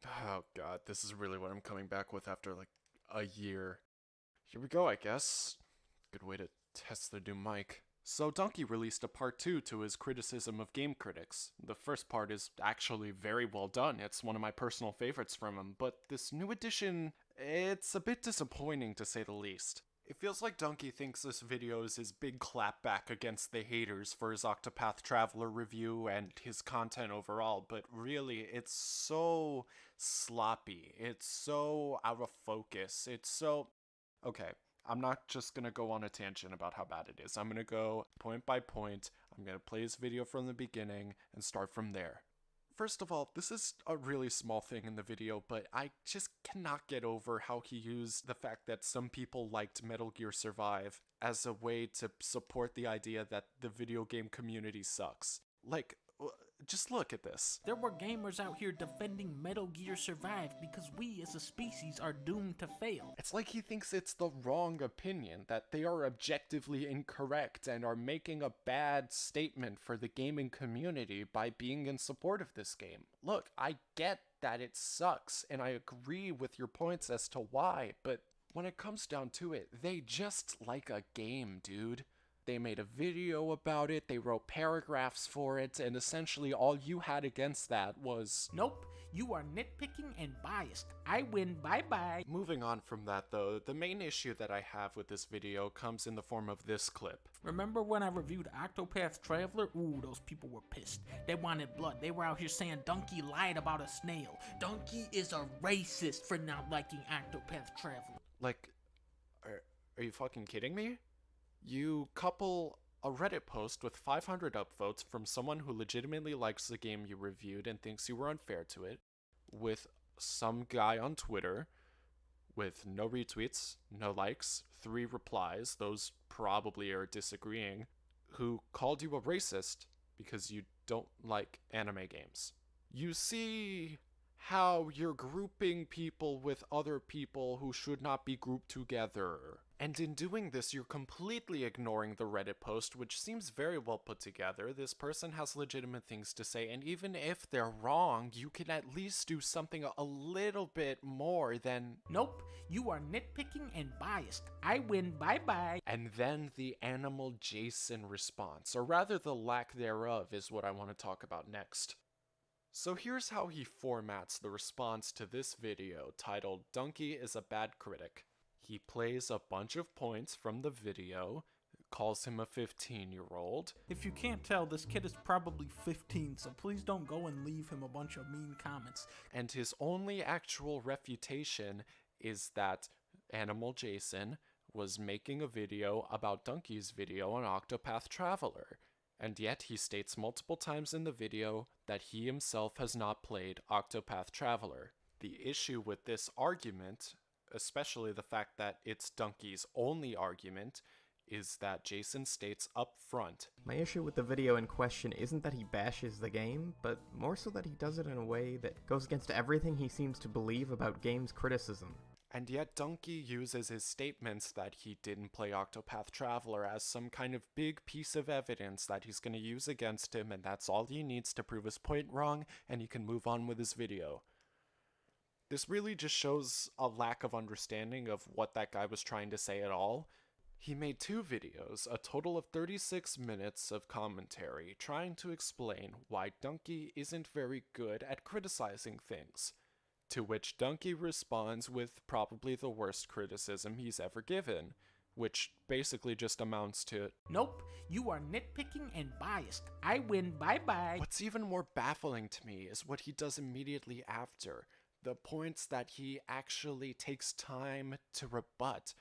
Oh god, this is really what I'm coming back with after like a year. Here we go, I guess. Good way to test the new mic. So Dunkey released a part 2 to his criticism of game critics. The first part is actually very well done. It's one of my personal favorites from him, but this new edition, it's a bit disappointing to say the least. It feels like Dunkey thinks this video is his big clapback against the haters for his Octopath Traveler review and his content overall, but really, it's so sloppy. It's so out of focus. It's so. Okay, I'm not just gonna go on a tangent about how bad it is. I'm gonna go point by point. I'm gonna play his video from the beginning and start from there. First of all, this is a really small thing in the video, but I just cannot get over how he used the fact that some people liked Metal Gear Survive as a way to support the idea that the video game community sucks. Like, just look at this. There were gamers out here defending Metal Gear Survive because we as a species are doomed to fail. It's like he thinks it's the wrong opinion, that they are objectively incorrect and are making a bad statement for the gaming community by being in support of this game. Look, I get that it sucks, and I agree with your points as to why, but when it comes down to it, they just like a game, dude. They made a video about it, they wrote paragraphs for it, and essentially all you had against that was... Nope, you are nitpicking and biased. I win, bye-bye. Moving on from that though, the main issue that I have with this video comes in the form of this clip. Remember when I reviewed Octopath Traveler? Ooh, those people were pissed. They wanted blood. They were out here saying Dunkey lied about a snail. Dunkey is a racist for not liking Octopath Traveler. Like, are you fucking kidding me? You couple a Reddit post with 500 upvotes from someone who legitimately likes the game you reviewed and thinks you were unfair to it, with some guy on Twitter with no retweets, no likes, 3 replies, those probably are disagreeing, who called you a racist because you don't like anime games. You see how you're grouping people with other people who should not be grouped together. And in doing this, you're completely ignoring the Reddit post, which seems very well put together. This person has legitimate things to say, and even if they're wrong, you can at least do something a little bit more than... Nope, you are nitpicking and biased. I win, bye-bye. And then the animal Jason response, or rather the lack thereof, is what I want to talk about next. So here's how he formats the response to this video titled Dunkey is a Bad Critic. He plays a bunch of points from the video, calls him a 15-year-old. If you can't tell, this kid is probably 15, so please don't go and leave him a bunch of mean comments. And his only actual refutation is that Animal Jason was making a video about Dunkey's video on Octopath Traveler. And yet he states multiple times in the video that he himself has not played Octopath Traveler. The issue with this argument, especially the fact that it's Dunkey's only argument, is that Jason states up front. My issue with the video in question isn't that he bashes the game, but more so that he does it in a way that goes against everything he seems to believe about games criticism. And yet Dunkey uses his statements that he didn't play Octopath Traveler as some kind of big piece of evidence that he's going to use against him, and that's all he needs to prove his point wrong, and he can move on with his video. This really just shows a lack of understanding of what that guy was trying to say at all. He made 2 videos, a total of 36 minutes of commentary, trying to explain why Dunkey isn't very good at criticizing things. To which Dunkey responds with probably the worst criticism he's ever given, which basically just amounts to, Nope, you are nitpicking and biased. I win, bye-bye. What's even more baffling to me is what he does immediately after. The points that he actually takes time to rebut.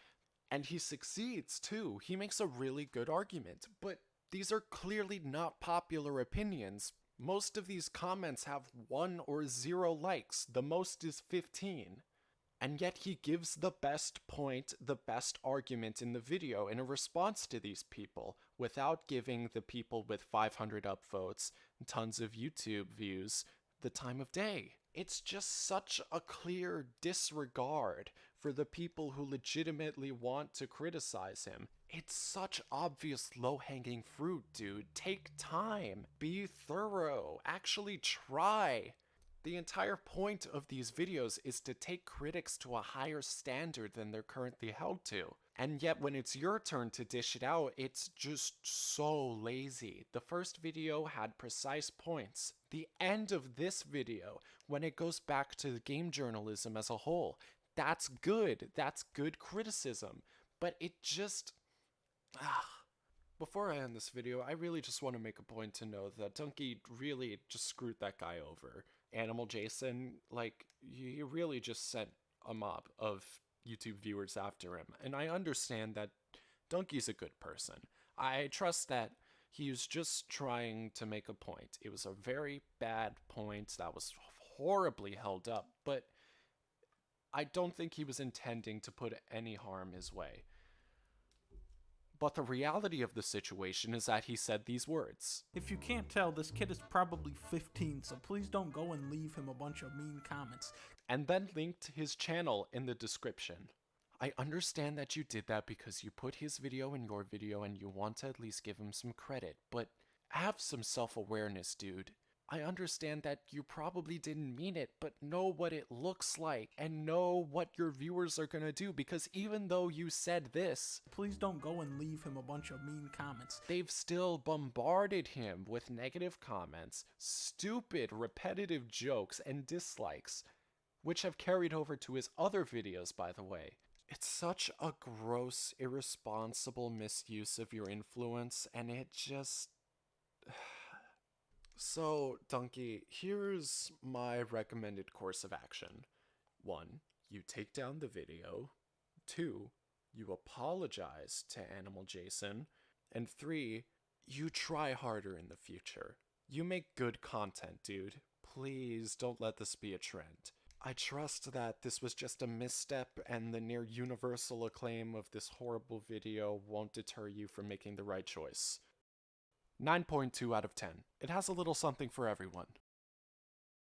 And he succeeds, too. He makes a really good argument. But these are clearly not popular opinions. Most of these comments have 1 or 0 likes. The most is 15. And yet he gives the best point, the best argument in the video in a response to these people, without giving the people with 500 upvotes and tons of YouTube views the time of day. It's just such a clear disregard for the people who legitimately want to criticize him. It's such obvious low-hanging fruit, dude. Take time. Be thorough. Actually try. The entire point of these videos is to take critics to a higher standard than they're currently held to. And yet when it's your turn to dish it out, it's just so lazy. The first video had precise points. The end of this video, when it goes back to game journalism as a whole, that's good. That's good criticism. But it just... Before I end this video, I really just want to make a point to know that Dunkey really just screwed that guy over. Animal Jason, like, he really just sent a mob of YouTube viewers after him. And I understand that Dunkey's a good person. I trust that he was just trying to make a point. It was a very bad point that was horribly held up, but I don't think he was intending to put any harm his way. But the reality of the situation is that he said these words. If you can't tell, this kid is probably 15, so please don't go and leave him a bunch of mean comments. And then linked his channel in the description. I understand that you did that because you put his video in your video and you want to at least give him some credit, but have some self-awareness, dude. I understand that you probably didn't mean it, but know what it looks like and know what your viewers are gonna do, because even though you said this, please don't go and leave him a bunch of mean comments. They've still bombarded him with negative comments, stupid, repetitive jokes, and dislikes, which have carried over to his other videos, by the way. It's such a gross, irresponsible misuse of your influence, and it just... So, Dunkey, here's my recommended course of action. 1. You take down the video. 2. You apologize to Animal Jason. And 3. You try harder in the future. You make good content, dude. Please don't let this be a trend. I trust that this was just a misstep and the near universal acclaim of this horrible video won't deter you from making the right choice. 9.2 out of 10. It has a little something for everyone.